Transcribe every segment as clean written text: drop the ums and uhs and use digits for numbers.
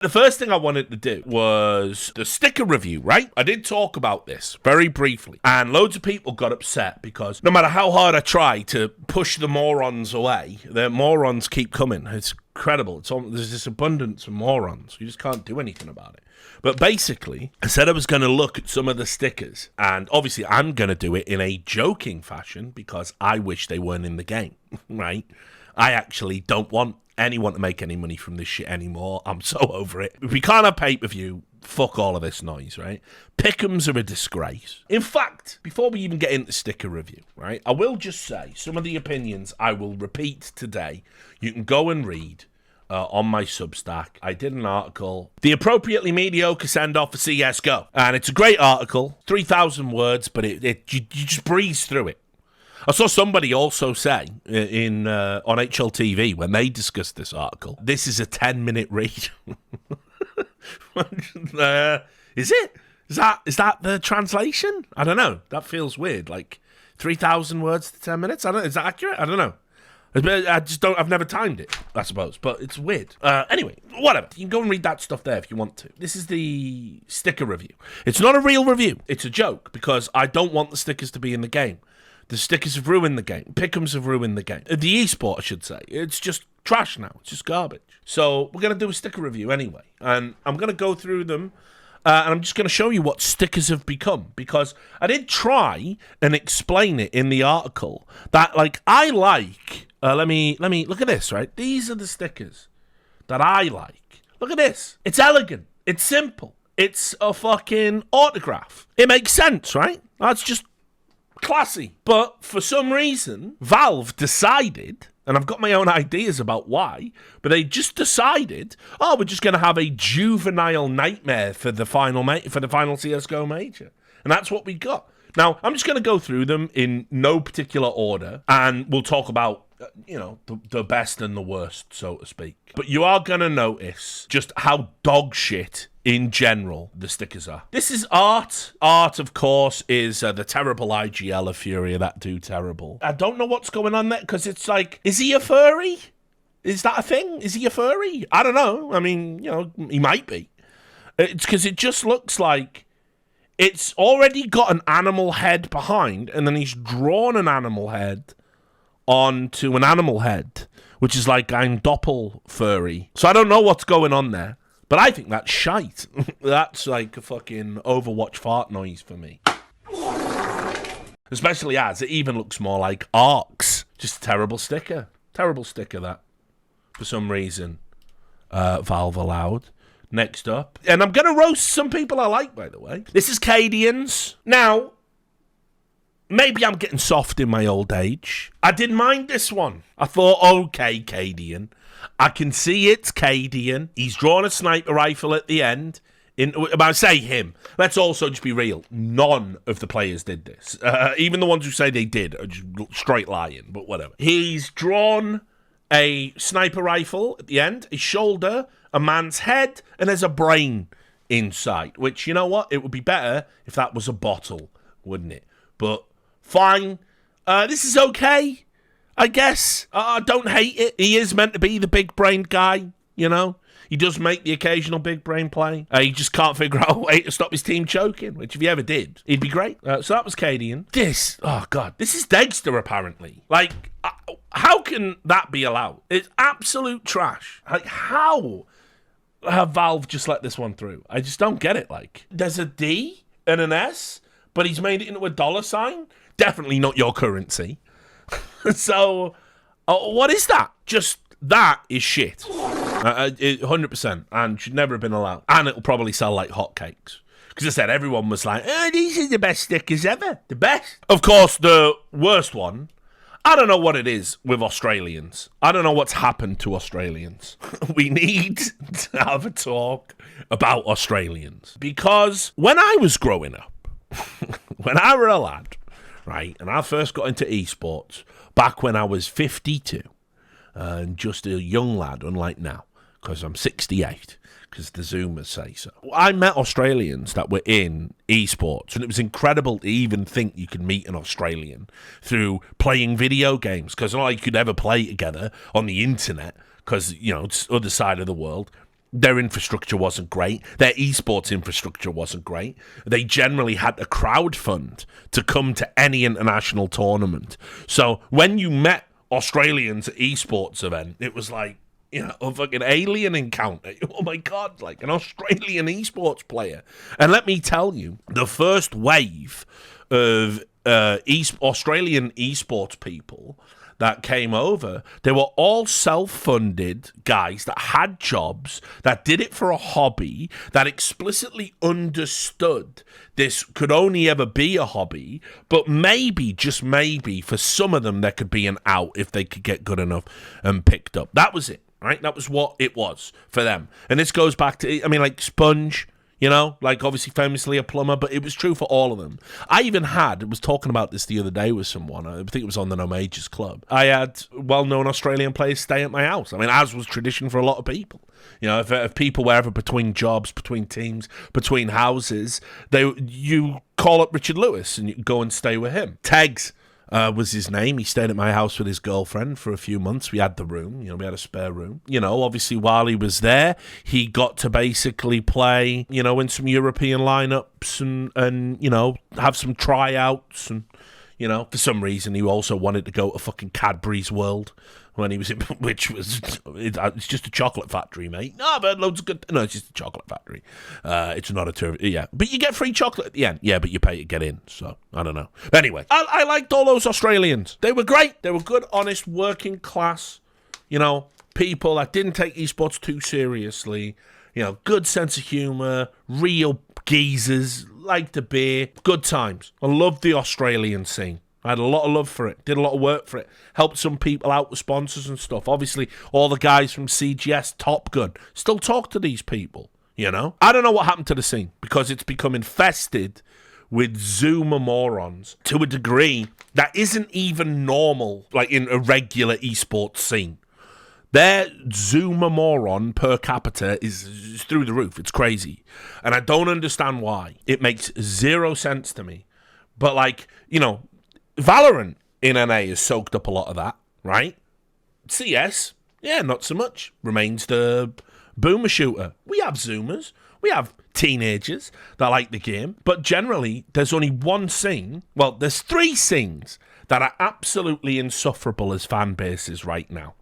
The first thing I wanted to do was the sticker review, right? I did talk about this very briefly, and loads of people got upset because no matter how hard I try to push the morons away, the morons keep coming. It's incredible. There's this abundance of morons. You just can't do anything about it. But basically, I said I was going to look at some of the stickers, and obviously I'm going to do it in a joking fashion because I wish they weren't in the game, right? I actually don't want anyone to make any money from this shit anymore. I'm so over it. If we can't have pay-per-view, fuck all of this noise, right? Pick'ems are a disgrace. In fact, before we even get into sticker review, right, I will just say some of the opinions I will repeat today. You can go and read on my Substack. I did an article, The Appropriately Mediocre Send-Off for CSGO. And it's a great article, 3,000 words, but you just breeze through it. I saw somebody also say on HLTV when they discussed this article, this is a 10-minute read. Is it? Is that the translation? I don't know. That feels weird. Like 3,000 words to 10 minutes? Is that accurate? I don't know. I've never timed it, I suppose, but it's weird. Anyway, whatever. You can go and read that stuff there if you want to. This is the sticker review. It's not a real review. It's a joke because I don't want the stickers to be in the game. The stickers have ruined the game. Pick'ems have ruined the game. The esport, I should say. It's just trash now. It's just garbage. So we're going to do a sticker review anyway. And I'm going to go through them. And I'm just going to show you what stickers have become. Because I did try and explain it in the article. That, like, I like... let me look at this, right? These are the stickers that I like. Look at this. It's elegant. It's simple. It's a fucking autograph. It makes sense, right? That's just classy. But for some reason, Valve decided, and I've got my own ideas about why, but they just decided, we're just going to have a juvenile nightmare for the final CSGO major. And that's what we got. Now, I'm just going to go through them in no particular order, and we'll talk about the best and the worst, so to speak. But you are going to notice just how dog shit in general the stickers are. This is art. Art, of course, is the terrible IGL of Furia that do terrible. I don't know what's going on there, because it's like, is he a furry? Is that a thing? Is he a furry? I don't know. I mean, he might be. It's because it just looks like it's already got an animal head behind, and then he's drawn an animal head onto an animal head, which is like I'm doppel furry. So I don't know what's going on there, but I think that's shite. That's like a fucking Overwatch fart noise for me. Especially as it even looks more like Arcs. Just a terrible sticker. Terrible sticker that, for some reason, Valve allowed. Next up. And I'm going to roast some people I like, by the way. This is Cadian's. Now, maybe I'm getting soft in my old age. I didn't mind this one. I thought, okay, Cadian. I can see it's Cadian. He's drawn a sniper rifle at the end. I say him. Let's also just be real. None of the players did this. Even the ones who say they did are just straight lying, but whatever. He's drawn a sniper rifle at the end, his shoulder, a man's head, and there's a brain inside. Which, you know what? It would be better if that was a bottle, wouldn't it? But fine. This is okay, I guess. I don't hate it. He is meant to be the big-brained guy, He does make the occasional big-brain play. He just can't figure out a way to stop his team choking, which if he ever did, he'd be great. So that was Cadian. This is Dexter, apparently. Like, how can that be allowed? It's absolute trash. Like, how have Valve just let this one through? I just don't get it. Like, there's a D and an S, but he's made it into a $sign. Definitely not your currency. So, what is that? Just, that is shit. 100%, and should never have been allowed. And it'll probably sell like hotcakes. Because I said, everyone was like, these are the best stickers ever. The best. Of course, the worst one, I don't know what it is with Australians. I don't know what's happened to Australians. We need to have a talk about Australians. Because when I was growing up, when I were a lad, right, and I first got into esports, back when I was 52, and just a young lad, unlike now, because I'm 68, because the Zoomers say so. I met Australians that were in esports, and it was incredible to even think you could meet an Australian through playing video games, because not like you could ever play together on the internet, because, it's the other side of the world. Their infrastructure wasn't great. Their esports infrastructure wasn't great. They generally had to crowdfund to come to any international tournament. So when you met Australians at esports event, it was like, you know, a fucking alien encounter. Oh my God, like an Australian esports player. And let me tell you, the first wave of Australian esports people that came over, they were all self-funded guys that had jobs, that did it for a hobby, that explicitly understood this could only ever be a hobby, but maybe, just maybe, for some of them, there could be an out if they could get good enough and picked up. That was it, right? That was what it was for them. And this goes back to, I mean, like Sponge, you know, like obviously famously a plumber, but it was true for all of them. I was talking about this the other day with someone. I think it was on the No Majors Club. I had well-known Australian players stay at my house. I mean, as was tradition for a lot of people. You know, if people were ever between jobs, between teams, between houses, you call up Richard Lewis and you go and stay with him. Tegs was his name. He stayed at my house with his girlfriend for a few months. We had the room, you know, we had a spare room. You know, obviously while he was there, he got to basically play, you know, in some European lineups and you know, have some tryouts. And, you know, for some reason, he also wanted to go to fucking Cadbury's World when he was in, it's just a chocolate factory, mate. No, but loads of good, no, it's just a chocolate factory. It's not a yeah, but you get free chocolate at the end. Yeah, but you pay to get in, so I don't know. But anyway, I liked all those Australians. They were great. They were good, honest, working class, you know, people that didn't take esports too seriously. You know, good sense of humour, real geezers, liked a beer, good times. I loved the Australian scene. I had a lot of love for it, did a lot of work for it, helped some people out with sponsors and stuff. Obviously, all the guys from CGS, Top Gun, still talk to these people, you know? I don't know what happened to the scene, because it's become infested with Zoomer morons to a degree that isn't even normal, like in a regular esports scene. Their Zoomer moron per capita is through the roof. It's crazy. And I don't understand why. It makes zero sense to me. But like, you know, Valorant in NA has soaked up a lot of that, right? CS, yeah, not so much. Remains the boomer shooter. We have Zoomers. We have teenagers that like the game. But generally, there's only one scene. Well, there's three scenes that are absolutely insufferable as fan bases right now.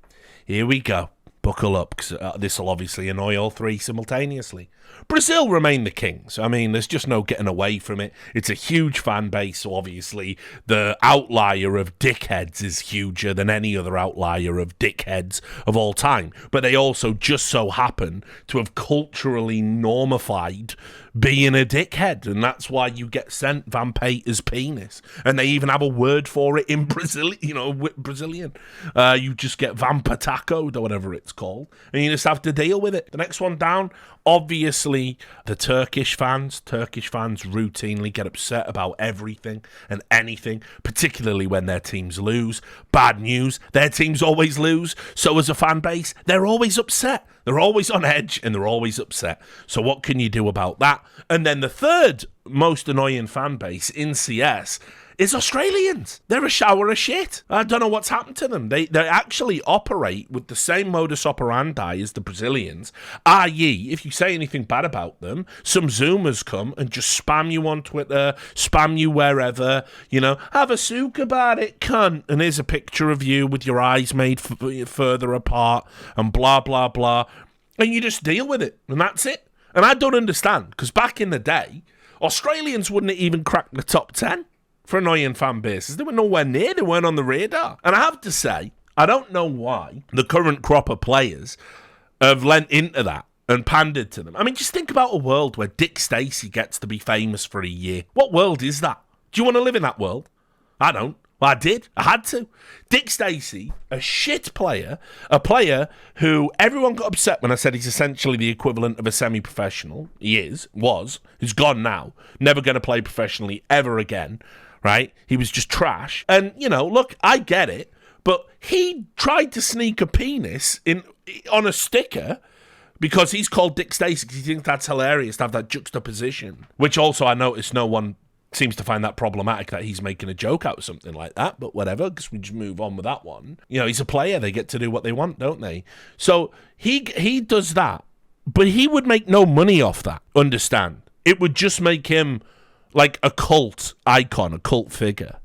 Here we go. Buckle up, because this will obviously annoy all three simultaneously. Brazil remain the kings. I mean, there's just no getting away from it. It's a huge fan base, so obviously the outlier of dickheads is huger than any other outlier of dickheads of all time. But they also just so happen to have culturally normified being a dickhead, and that's why you get sent Vampeta's penis. And they even have a word for it in Brazil, you know, Brazilian. You just get Vampetacoed or whatever it's called, and you just have to deal with it. The next one down, obviously, the Turkish fans. Turkish fans routinely get upset about everything and anything, particularly when their teams lose. Bad news, their teams always lose. So as a fan base, they're always upset. They're always on edge and they're always upset. So what can you do about that? And then the third most annoying fan base in CS is Australians. They're a shower of shit. I don't know what's happened to them. They actually operate with the same modus operandi as the Brazilians, i.e., if you say anything bad about them, some Zoomers come and just spam you on Twitter, spam you wherever, you know, have a sook about it, cunt, and here's a picture of you with your eyes made further apart, and blah, blah, blah, and you just deal with it, and that's it. And I don't understand, because back in the day, Australians wouldn't even crack the top 10 for annoying fan bases. They were nowhere near, they weren't on the radar. And I have to say, I don't know why the current crop of players have lent into that and pandered to them. I mean, just think about a world where Dick Stacey gets to be famous for a year. What world is that? Do you want to live in that world? I don't. Well, I did. I had to. Dick Stacey, a shit player, a player who everyone got upset when I said he's essentially the equivalent of a semi-professional. He was. He's gone now. Never going to play professionally ever again, right? He was just trash. And, you know, look, I get it, but he tried to sneak a penis on a sticker because he's called Dick Stacey because he thinks that's hilarious to have that juxtaposition, which also I noticed no one seems to find that problematic that he's making a joke out of something like that, but whatever, because we just move on with that one. You know, he's a player. They get to do what they want, don't they? So he does that, But he would make no money off that, understand? It would just make him like a cult icon, a cult figure.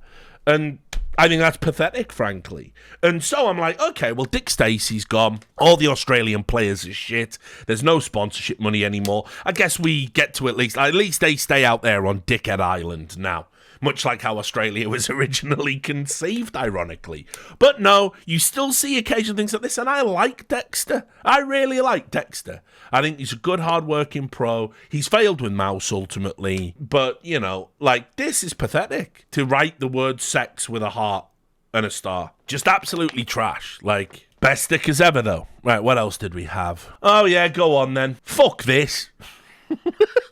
And I think that's pathetic, frankly. And so I'm like, okay, well, Dick Stacey's gone. All the Australian players are shit. There's no sponsorship money anymore. I guess we get to at least they stay out there on Dickhead Island now. Much like how Australia was originally conceived, ironically. But no, you still see occasional things like this, and I like Dexter. I really like Dexter. I think he's a good, hard-working pro. He's failed with Mouse, ultimately. But, you know, like, this is pathetic. To write the word sex with a heart and a star. Just absolutely trash. Like, best stickers ever, though. Right, what else did we have? Oh, yeah, go on, then. Fuck this.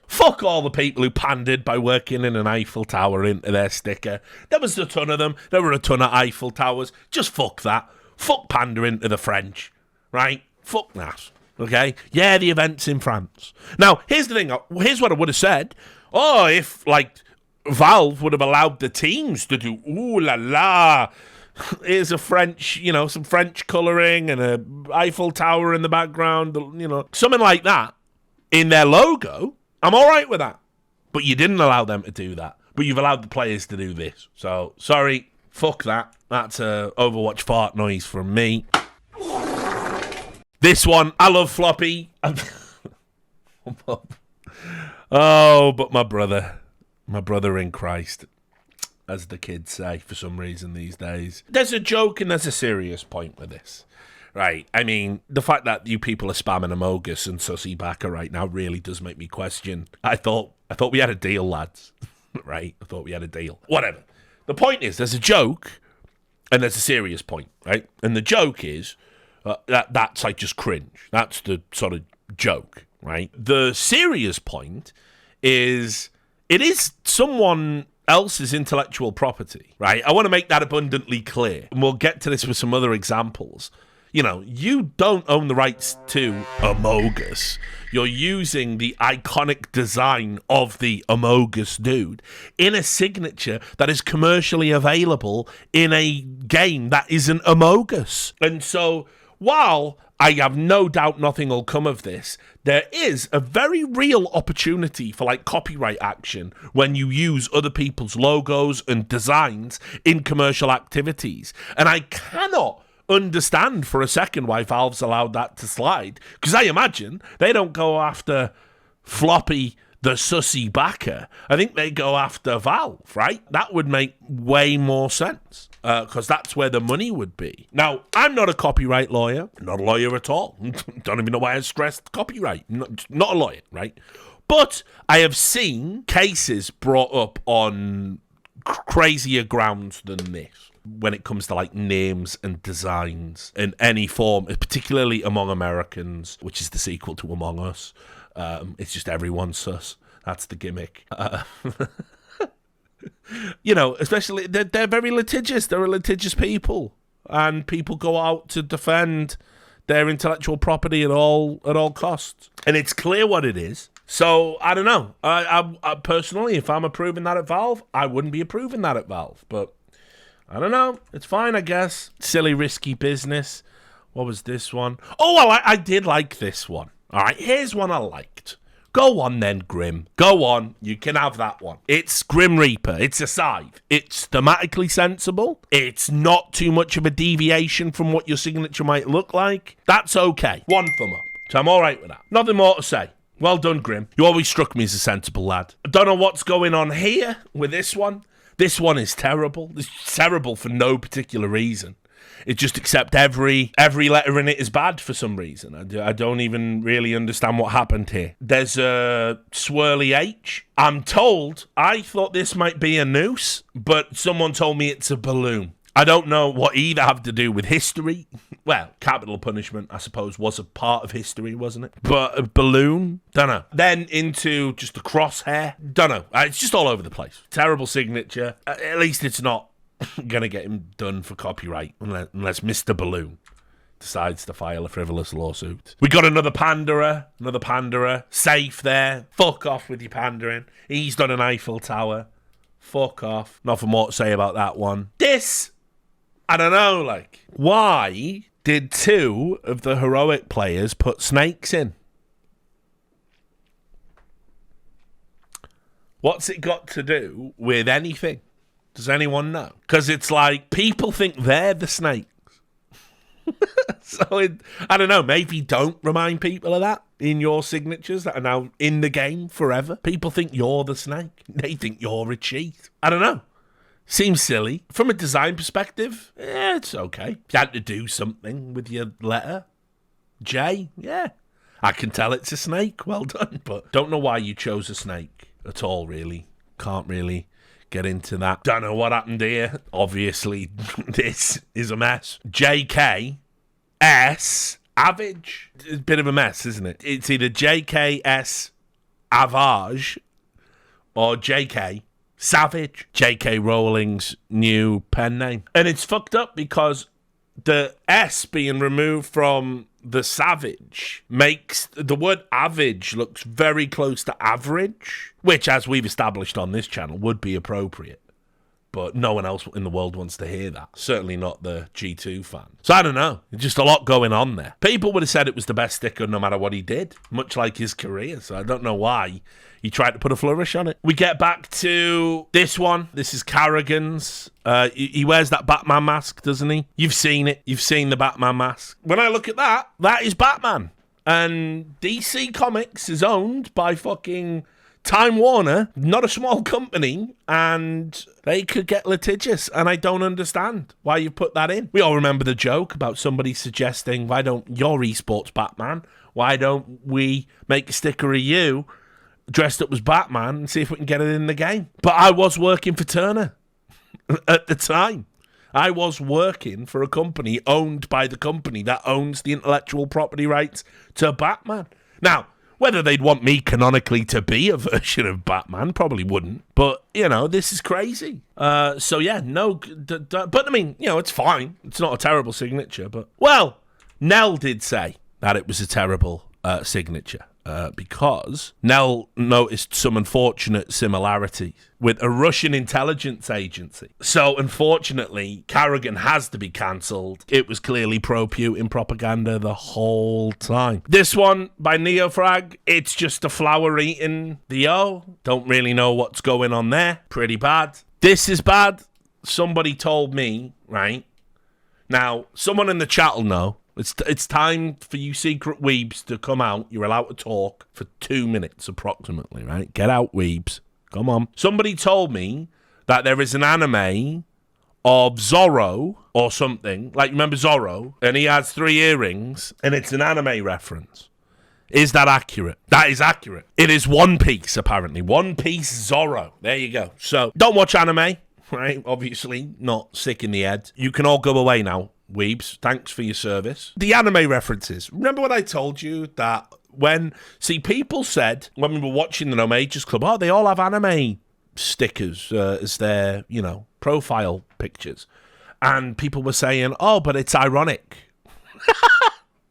Fuck all the people who pandered by working in an Eiffel Tower into their sticker. There was a ton of them. There were a ton of Eiffel Towers. Just fuck that. Fuck pandering to the French. Right? Fuck that. Okay? Yeah, the event's in France. Now, here's the thing. Here's what I would have said. Oh, if, like, Valve would have allowed the teams to do, ooh la la, here's a French, you know, some French colouring and a Eiffel Tower in the background, you know, something like that in their logo, I'm all right with that. But you didn't allow them to do that. But you've allowed the players to do this. So, sorry, fuck that. That's a Overwatch fart noise from me. This one, I love Floppy. Oh, but my brother in Christ, as the kids say for some reason these days. There's a joke and there's a serious point with this. Right, I mean, the fact that you people are spamming Amogus and Sussy Baka right now really does make me question. I thought we had a deal, lads. Right? I thought we had a deal. Whatever. The point is, there's a joke and there's a serious point, right? And the joke is that's like just cringe. That's the sort of joke, right? The serious point is it is someone else's intellectual property, right? I want to make that abundantly clear. And we'll get to this with some other examples. You know, you don't own the rights to Amogus. You're using the iconic design of the Amogus dude in a signature that is commercially available in a game that isn't Amogus. And so, while I have no doubt nothing will come of this, there is a very real opportunity for, like, copyright action when you use other people's logos and designs in commercial activities. And I cannot understand for a second why Valve's allowed that to slide, because I imagine they don't go after Floppy the Sussy Baka. I think they go after Valve, right? That would make way more sense, because that's where the money would be. Now, I'm not a copyright lawyer, not a lawyer at all. Don't even know why I stressed copyright. Not a lawyer, right? But I have seen cases brought up on crazier grounds than this when it comes to, like, names and designs in any form, particularly among Americans, which is the sequel to Among Us. It's just everyone's sus. That's the gimmick. You know, especially, they're very litigious. They're a litigious people. And people go out to defend their intellectual property at all costs. And it's clear what it is. So, I don't know. I personally, if I'm approving that at Valve, I wouldn't be approving that at Valve. But I don't know. It's fine, I guess. Silly, risky business. What was this one? Oh, well, I did like this one. All right, here's one I liked. Go on then, Grim. Go on. You can have that one. It's Grim Reaper. It's a scythe. It's thematically sensible. It's not too much of a deviation from what your signature might look like. That's okay. One thumb up. So I'm all right with that. Nothing more to say. Well done, Grim. You always struck me as a sensible lad. I don't know what's going on here with this one. This one is terrible. It's terrible for no particular reason. It just accept every letter in it is bad for some reason. I don't even really understand what happened here. There's a swirly H. I'm told, I thought this might be a noose, but someone told me it's a balloon. I don't know what either have to do with history. Well, capital punishment, I suppose, was a part of history, wasn't it? But a balloon? Don't know. Then into just a crosshair? Don't know. It's just all over the place. Terrible signature. At least it's not going to get him done for copyright, unless Mr. Balloon decides to file a frivolous lawsuit. We got another panderer. Safe there. Fuck off with your pandering. He's done an Eiffel Tower. Fuck off. Nothing more to say about that one. This, I don't know, like, why did two of the heroic players put snakes in? What's it got to do with anything? Does anyone know? Because it's like people think they're the snakes. I don't know, maybe don't remind people of that in your signatures that are now in the game forever. People think you're the snake. They think you're a cheat. I don't know. Seems silly. From a design perspective, it's okay. You had to do something with your letter. J, yeah. I can tell it's a snake. Well done. But don't know why you chose a snake at all, really. Can't really get into that. Don't know what happened here. Obviously, this is a mess. JKS Avage. It's a bit of a mess, isn't it? It's either JKS Avage or JK Savage. JK Rowling's new pen name. And it's fucked up because the S being removed from the Savage makes the word average looks very close to average, which, as we've established on this channel, would be appropriate. But no one else in the world wants to hear that. Certainly not the G2 fan. So I don't know. There's just a lot going on there. People would have said it was the best sticker no matter what he did, much like his career. So I don't know why he tried to put a flourish on it. We get back to this one. This is Carrigan's. He wears that Batman mask, doesn't he? You've seen it. You've seen the Batman mask. When I look at that, that is Batman. And DC Comics is owned by fucking Time Warner, not a small company, and they could get litigious, and I don't understand why you put that in. We all remember the joke about somebody suggesting, why don't your esports Batman, why don't we make a sticker of you dressed up as Batman and see if we can get it in the game? But I was working for Turner at the time. I was working for a company owned by the company that owns the intellectual property rights to Batman. Now, whether they'd want me canonically to be a version of Batman, probably wouldn't. But, you know, this is crazy. So, yeah, no. But, I mean, you know, it's fine. It's not a terrible signature. But, well, Nell did say that it was a terrible signature. Because Nell noticed some unfortunate similarities with a Russian intelligence agency. So, unfortunately, Carrigan has to be cancelled. It was clearly pro-Putin propaganda the whole time. This one by Neofrag, it's just a flower eating the O. Don't really know what's going on there. Pretty bad. This is bad. Somebody told me, right? Now, someone in the chat will know. It's time for you secret weebs to come out. You're allowed to talk for 2 minutes approximately, right? Get out, weebs. Come on. Somebody told me that there is an anime of Zorro or something. Like, remember Zorro? And he has 3 earrings, and it's an anime reference. Is that accurate? That is accurate. It is One Piece, apparently. One Piece Zorro. There you go. So, don't watch anime, right? Obviously, not sick in the head. You can all go away now. Weebs, thanks for your service. The anime references. Remember when I told you that people said when we were watching the No Majors Club, oh, they all have anime stickers as their, you know, profile pictures. And people were saying, oh, but it's ironic.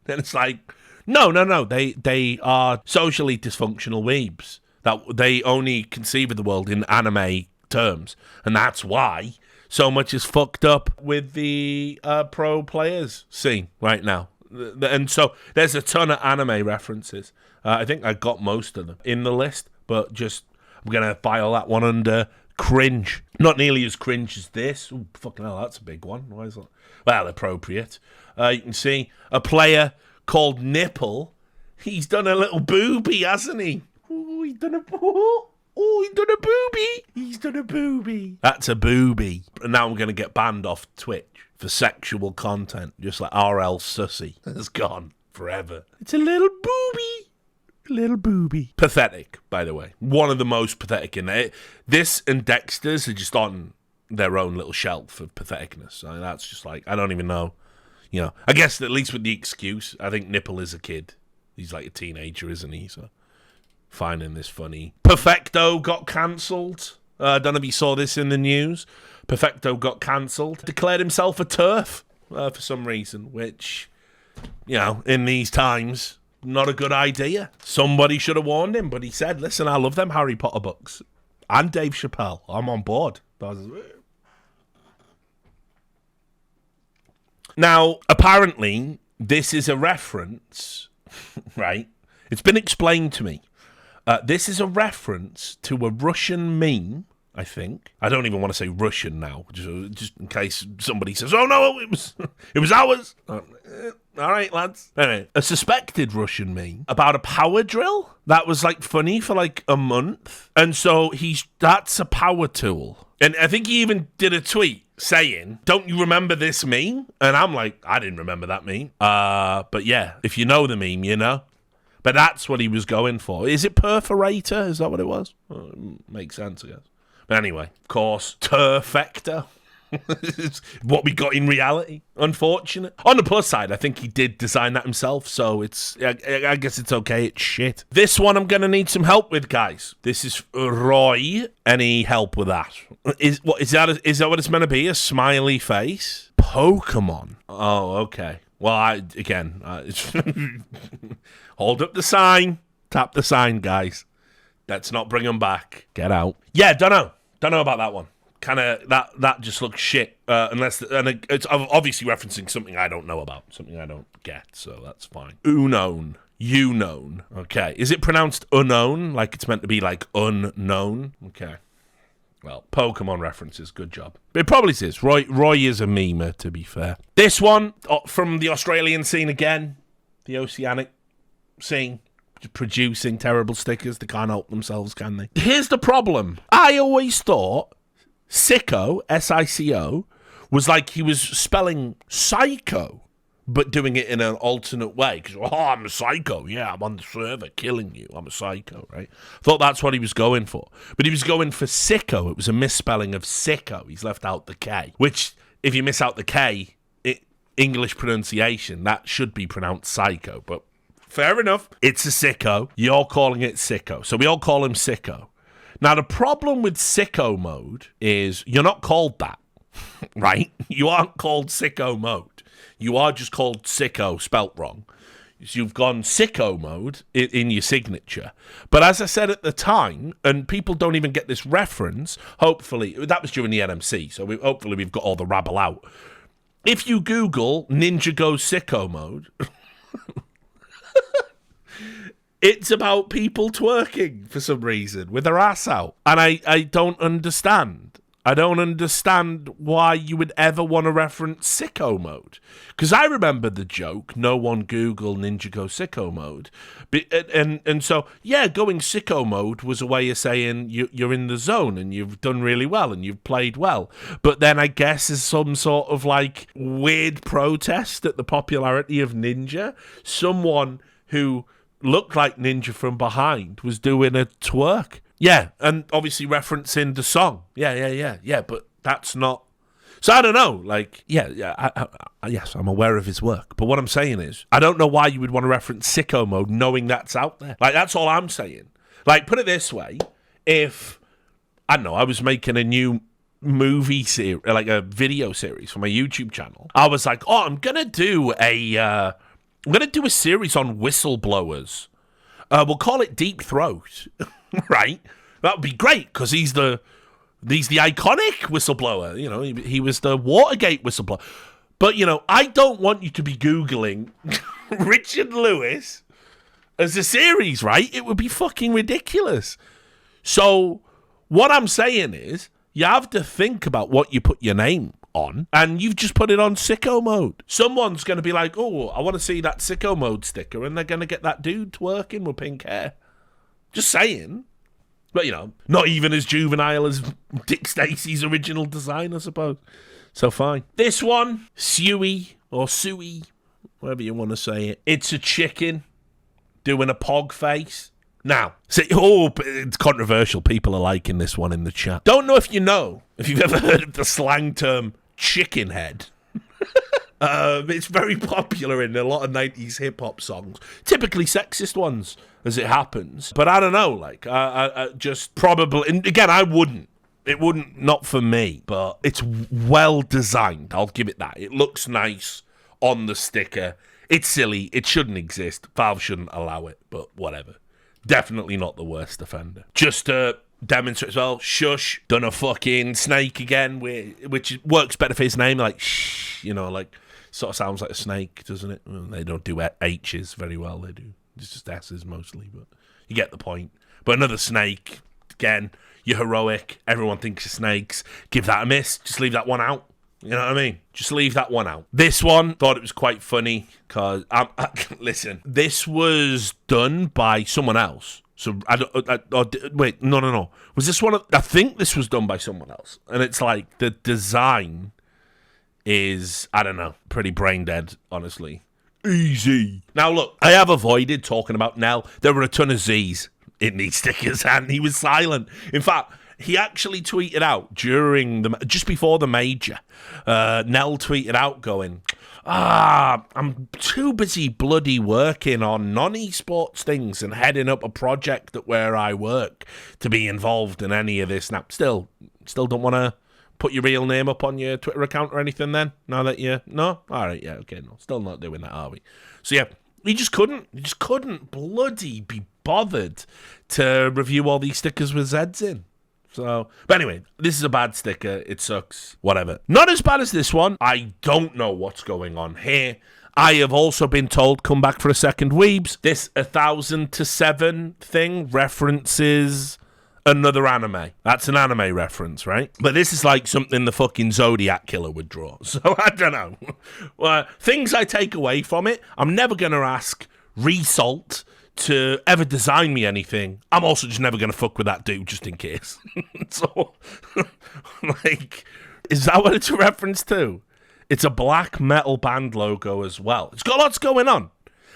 Then it's like, no. They are socially dysfunctional weebs. That they only conceive of the world in anime terms. And that's why so much is fucked up with the pro players scene right now. And so there's a ton of anime references. I think I got most of them in the list, but I'm going to file that one under cringe. Not nearly as cringe as this. Ooh, fucking hell, that's a big one. Why is that? Well, appropriate. You can see a player called Nipple. He's done a little booby, hasn't he? Ooh, he's done a booby. He's done a booby. That's a booby. And now I'm going to get banned off Twitch for sexual content, just like RL Sussy has gone forever. It's a little booby. Little booby. Pathetic, by the way. One of the most pathetic in there. This and Dexter's are just on their own little shelf of patheticness. I mean, that's just like, I don't even know. You know, I guess at least with the excuse, I think Nipple is a kid. He's like a teenager, isn't he? So finding this funny. Perfecto got cancelled. I don't know if you saw this in the news. Perfecto got cancelled. Declared himself a TERF for some reason, which, you know, in these times, not a good idea. Somebody should have warned him, but he said, listen, I love them Harry Potter books. And Dave Chappelle. I'm on board. Now, apparently, this is a reference, right? It's been explained to me. This is a reference to a Russian meme, I think. I don't even want to say Russian now, just in case somebody says, "Oh no, it was ours." All right, lads. Anyway, a suspected Russian meme about a power drill that was like funny for like a month, and so that's a power tool. And I think he even did a tweet saying, "Don't you remember this meme?" And I'm like, I didn't remember that meme. But yeah, if you know the meme, you know. But that's what he was going for. Is it perforator? Is that what it was? Well, it makes sense, I guess. But anyway, of course, turfector. What we got in reality. Unfortunate. On the plus side, I think he did design that himself, so I guess it's okay. It's shit. This one I'm going to need some help with, guys. This is Roy. Any help with that? Is that what it's meant to be? A smiley face? Pokemon. Oh, okay. Well, hold up the sign. Tap the sign, guys. Let's not bring them back. Get out. Yeah, don't know about that one. Kind of that just looks shit. It's obviously referencing something I don't know about, something I don't get. So that's fine. Unknown. Okay. Is it pronounced unknown? Like it's meant to be like unknown? Okay. Well, Pokemon references, good job. It probably is. Roy is a memer, to be fair. This one, from the Australian scene again, the oceanic scene, producing terrible stickers. They can't help themselves, can they? Here's the problem. I always thought sicko, S-I-C-O, was like he was spelling psycho, but doing it in an alternate way. Because, I'm a psycho. Yeah, I'm on the server killing you. I'm a psycho, right? Thought that's what he was going for. But he was going for sicko. It was a misspelling of sicko. He's left out the K. Which, if you miss out the K, English pronunciation, that should be pronounced psycho. But fair enough. It's a sicko. You're calling it sicko. So we all call him sicko. Now, the problem with sicko mode is you're not called that, right? You aren't called sicko mode. You are just called sicko, spelt wrong. So you've gone sicko mode in your signature. But as I said at the time, and people don't even get this reference, hopefully, that was during the NMC, so hopefully we've got all the rabble out. If you Google Ninja Go sicko mode, it's about people twerking for some reason with their ass out. And I don't understand. I don't understand why you would ever want to reference sicko mode. Because I remember the joke, no one Google Ninja Go sicko mode. And so, yeah, going sicko mode was a way of saying you're in the zone and you've done really well and you've played well. But then I guess as some sort of like weird protest at the popularity of Ninja, someone who looked like Ninja from behind was doing a twerk. Yeah, and obviously referencing the song. Yeah, but that's not... So I don't know, like, yes, I'm aware of his work. But what I'm saying is, I don't know why you would want to reference sicko mode knowing that's out there. Like, that's all I'm saying. Like, put it this way, if, I don't know, I was making a new movie series, like a video series for my YouTube channel, I was like, I'm going to do a series on whistleblowers. We'll call it Deep Throat. Right, that would be great because he's the iconic whistleblower. You know, he was the Watergate whistleblower. But you know, I don't want you to be Googling Richard Lewis as a series, right? It would be fucking ridiculous. So what I'm saying is, you have to think about what you put your name on, and you've just put it on sicko mode. Someone's going to be like, "Oh, I want to see that sicko mode sticker," and they're going to get that dude twerking with pink hair. Just saying. But, you know, not even as juvenile as Dick Stacy's original design, I suppose. So fine. This one, Suey, or Suey, whatever you want to say it. It's a chicken doing a pog face. Now, it's controversial. People are liking this one in the chat. Don't know if you've ever heard of the slang term chicken head. It's very popular in a lot of 90s hip-hop songs. Typically sexist ones, as it happens. But I don't know, like, I just probably... And again, I wouldn't. It wouldn't, not for me. But it's well designed, I'll give it that. It looks nice on the sticker. It's silly. It shouldn't exist. Valve shouldn't allow it, but whatever. Definitely not the worst offender. Just to demonstrate as well, Shush done a fucking snake again, which works better for his name, like, shh, you know, like... Sort of sounds like a snake, doesn't it? Well, they don't do H's very well, they do. It's just S's mostly, but you get the point. But another snake, again, you're heroic. Everyone thinks you're snakes. Give that a miss. Just leave that one out. You know what I mean? Just leave that one out. This one, thought it was quite funny because, listen, this was done by someone else. So, wait, no. Was this one? I think this was done by someone else. And it's like the design is, I don't know, pretty brain dead, honestly. Easy. Now, look, I have avoided talking about Nell. There were a ton of Z's in these stickers, and he was silent. In fact, he actually tweeted out just before the major. Nell tweeted out going, I'm too busy bloody working on non-esports things and heading up a project where I work to be involved in any of this. Now, still don't want to put your real name up on your Twitter account or anything then? Now that no? All right, yeah, okay, no. Still not doing that, are we? So, yeah, he just couldn't bloody be bothered to review all these stickers with Zeds in. So, but anyway, this is a bad sticker. It sucks. Whatever. Not as bad as this one. I don't know what's going on here. I have also been told, come back for a second, weebs. This 1,000 to 7 thing references another anime. That's an anime reference, right? But this is like something the fucking Zodiac Killer would draw. So, I don't know. Well, things I take away from it, I'm never going to ask Resalt to ever design me anything. I'm also just never going to fuck with that dude just in case. So, like, is that what it's a reference to? It's a black metal band logo as well. It's got lots going on.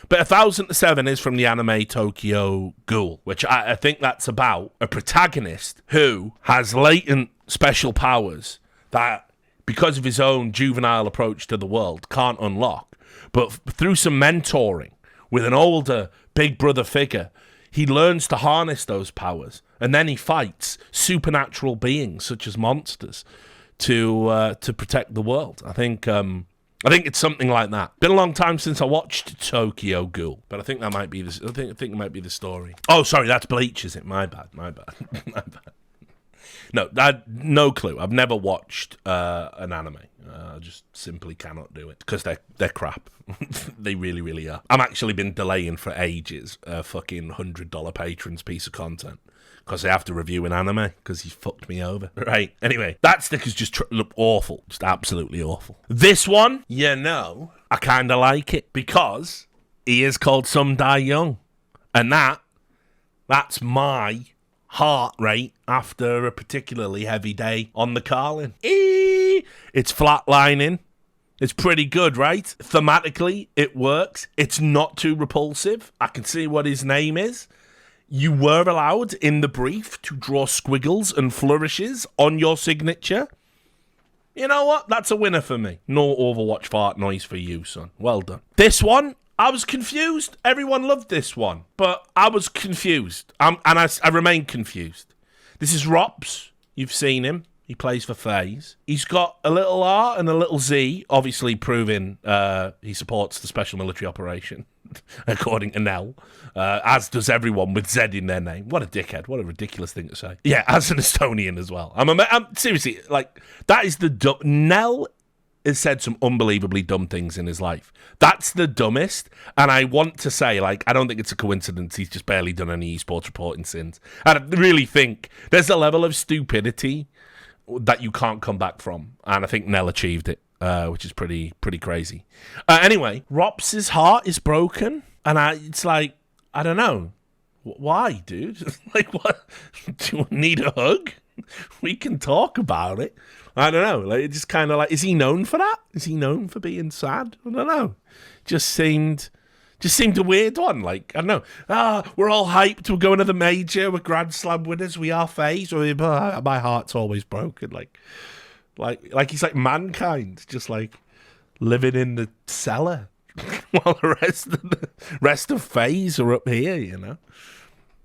But 1,000 to 7 is from the anime Tokyo Ghoul, which I think that's about a protagonist who has latent special powers that, because of his own juvenile approach to the world, can't unlock. But through some mentoring with an older big brother figure, he learns to harness those powers, and then he fights supernatural beings such as monsters to protect the world. I think it's something like that. Been a long time since I watched Tokyo Ghoul, but I think that might be this. I think it might be the story. Oh, sorry, that's Bleach, is it? My bad. My bad. No, no clue. I've never watched an anime. I just simply cannot do it because they're crap. They really, really are. I've actually been delaying for ages a fucking $100 patrons piece of content because I have to review an anime because he fucked me over. Right. Anyway, that sticker's just look awful. Just absolutely awful. This one, I kind of like it because he is called Some Die Young. And that's my heart rate after a particularly heavy day on the Carlin. It's flatlining. It's pretty good, right? Thematically, it works. It's not too repulsive. I can see what his name is. You were allowed in the brief to draw squiggles and flourishes on your signature. You know what? That's a winner for me. No Overwatch fart noise for you, son. Well done. This one, I was confused. Everyone loved this one, but I was confused. I remain confused. This is Rops. You've seen him. He plays for FaZe. He's got a little R and a little Z, obviously proving he supports the special military operation, according to Nell, as does everyone with Z in their name. What a dickhead. What a ridiculous thing to say. Yeah, as an Estonian as well. I'm seriously, like, that is the Nell has said some unbelievably dumb things in his life. That's the dumbest, and I want to say, like, I don't think it's a coincidence he's just barely done any esports reporting since. I really think there's a level of stupidity that you can't come back from, and I think Nell achieved it, which is pretty crazy. Anyway, Rops' heart is broken, and it's like, I don't know. Why, dude? Like, what? Do you need a hug? We can talk about it. I don't know. Like, it just kind of like, is he known for that? Is he known for being sad? I don't know. Just seemed a weird one. Like, I don't know. We're all hyped. We're going to the major. We're Grand Slam winners. We are FaZe. My heart's always broken. Like he's like mankind, just like living in the cellar while the rest of FaZe are up here. You know,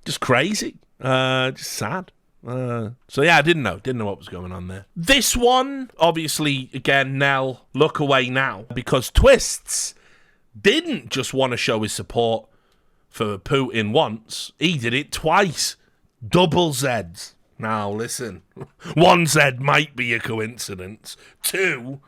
just crazy. Just sad. So yeah, I didn't know what was going on there. This one, obviously, again, Nell, look away now, because Twists didn't just want to show his support for Putin once, he did it twice. Double Zs. Now listen, one Z might be a coincidence. Two,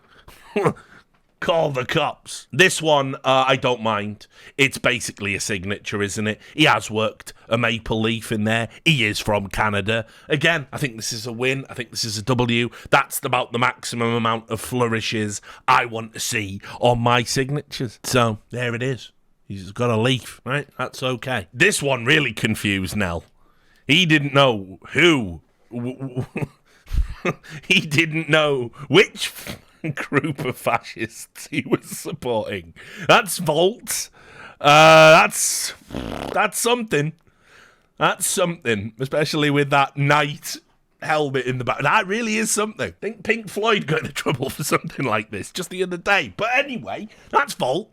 Call the cops. This one, I don't mind. It's basically a signature, isn't it? He has worked a maple leaf in there. He is from Canada. Again, I think this is a win. I think this is a W. That's about the maximum amount of flourishes I want to see on my signatures. So, there it is. He's got a leaf, right? That's okay. This one really confused Nell. He didn't know who. He didn't know which group of fascists he was supporting. That's Volt. That's something. That's something, especially with that knight helmet in the back. That really is something. I think Pink Floyd got into trouble for something like this just the other day. But anyway, that's Volt.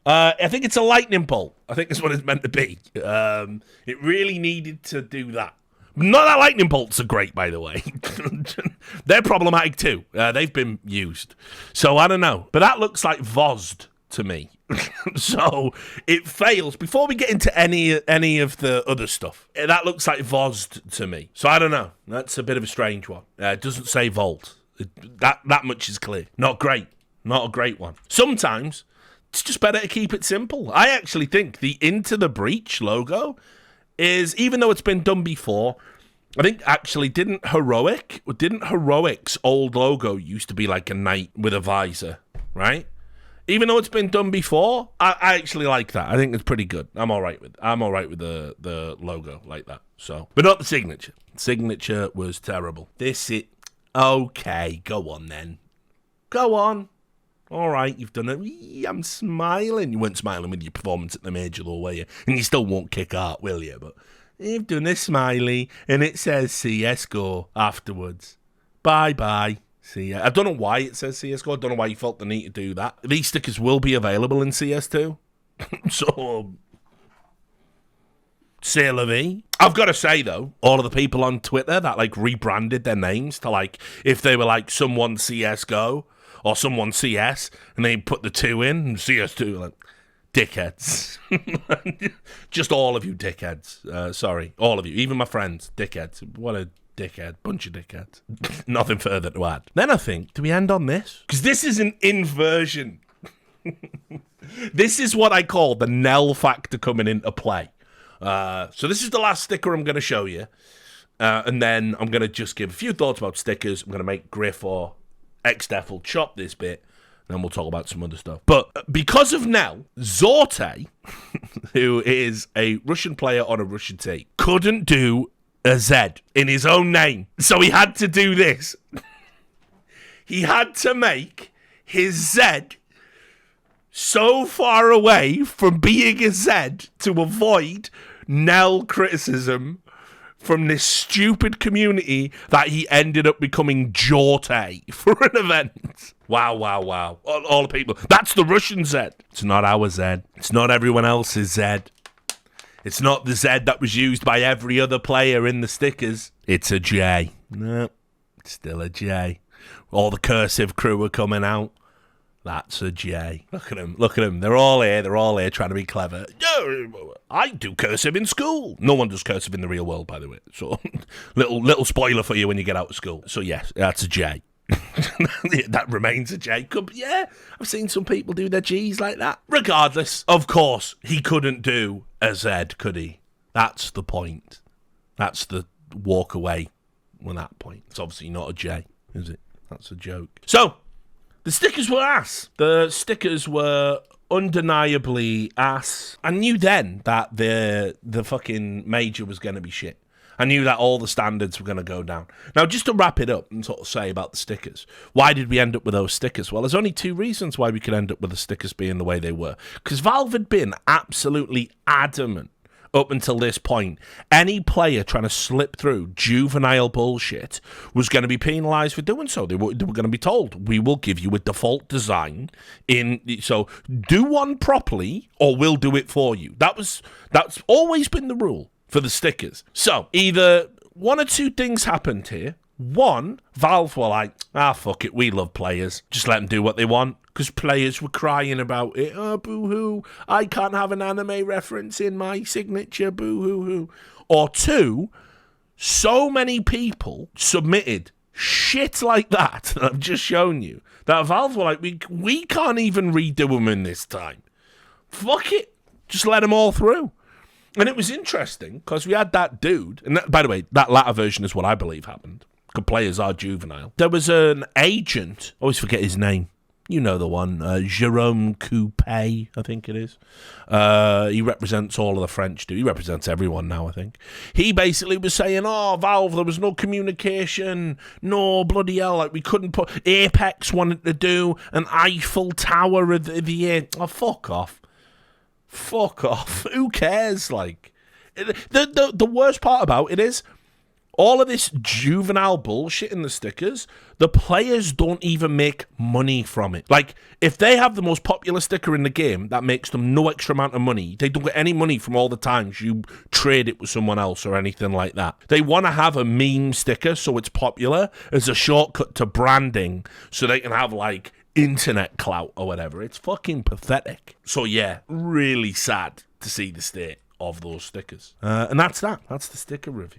I think it's a lightning bolt. I think that's what it's meant to be. It really needed to do that. Not that lightning bolts are great, by the way. They're problematic too. They've been used. So I don't know. But that looks like Vozd to me. So it fails. Before we get into any of the other stuff, that looks like Vozd to me. So I don't know. That's a bit of a strange one. It doesn't say Volt. That much is clear. Not great. Not a great one. Sometimes it's just better to keep it simple. I actually think the Into the Breach logo is, even though it's been done before, I think actually didn't Heroic's old logo used to be like a knight with a visor, right? Even though it's been done before, I actually like that. I think it's pretty good. I'm all right with the logo like that. So, but not the signature. Signature was terrible. Okay, go on then. Go on. All right, you've done it. I'm smiling. You weren't smiling with your performance at the Major, though, were you? And you still won't kick out, will you? But you've done a smiley, and it says CSGO afterwards. Bye-bye. See ya. I don't know why it says CSGO. I don't know why you felt the need to do that. These stickers will be available in CS2. So, c'est la vie. I've got to say, though, all of the people on Twitter that, like, rebranded their names to, like, if they were, like, someone CSGO or someone CS, and they put the 2 in, and CS2, like, dickheads. Just all of you dickheads. Sorry, all of you, even my friends, dickheads. What a dickhead, bunch of dickheads. Nothing further to add. Then I think, do we end on this? Because this is an inversion. This is what I call the Nell factor coming into play. So this is the last sticker I'm going to show you. And then I'm going to just give a few thoughts about stickers. I'm going to make Griff or XDef will chop this bit, and then we'll talk about some other stuff. But because of Nell, Zorte, who is a Russian player on a Russian team, couldn't do a Z in his own name. So he had to do this. He had to make his Z so far away from being a Z to avoid Nell criticism from this stupid community that he ended up becoming Jorte for an event. Wow. All the people. That's the Russian Z. It's not our Z. It's not everyone else's Z. It's not the Z that was used by every other player in the stickers. It's a J. No, it's still a J. All the cursive crew are coming out. That's a J. Look at them. They're all here trying to be clever. I do cursive in school. No one does cursive in the real world, by the way. So, little spoiler for you when you get out of school. So, yes, that's a J. That remains a J. Yeah, I've seen some people do their G's like that. Regardless, of course, he couldn't do a Z, could he? That's the point. That's the walk away from that point. It's obviously not a J, is it? That's a joke. So, the stickers were ass. The stickers were undeniably ass. I knew then that the fucking Major was going to be shit. I knew that all the standards were going to go down. Now, just to wrap it up and sort of say about the stickers, why did we end up with those stickers? Well, there's only 2 reasons why we could end up with the stickers being the way they were. Because Valve had been absolutely adamant up until this point. Any player trying to slip through juvenile bullshit was going to be penalised for doing so. They were going to be told, we will give you a default design, so do one properly or we'll do it for you. That's always been the rule for the stickers. So, either one or 2 things happened here. One, Valve were like, fuck it, we love players. Just let them do what they want. Because players were crying about it. Oh, boo-hoo, I can't have an anime reference in my signature, boo-hoo-hoo. Or 2, so many people submitted shit like that I've just shown you, that Valve were like, we can't even redo them in this time. Fuck it. Just let them all through. And it was interesting, because we had that dude, and that, by the way, that latter version is what I believe happened. Good players are juvenile. There was an agent, I always forget his name. You know the one, Jerome Coupe, I think it is. He represents all of the French, dude. He represents everyone now, I think. He basically was saying, oh, Valve, there was no communication, no bloody hell, like we couldn't put... Apex wanted to do an Eiffel Tower of the year. Oh, fuck off. Fuck off. Who cares, like? The worst part about it is, all of this juvenile bullshit in the stickers, the players don't even make money from it. Like, if they have the most popular sticker in the game, that makes them no extra amount of money. They don't get any money from all the times you trade it with someone else or anything like that. They want to have a meme sticker so it's popular as a shortcut to branding so they can have, like, internet clout or whatever. It's fucking pathetic. So, yeah, really sad to see the state of those stickers. And that's that. That's the sticker review.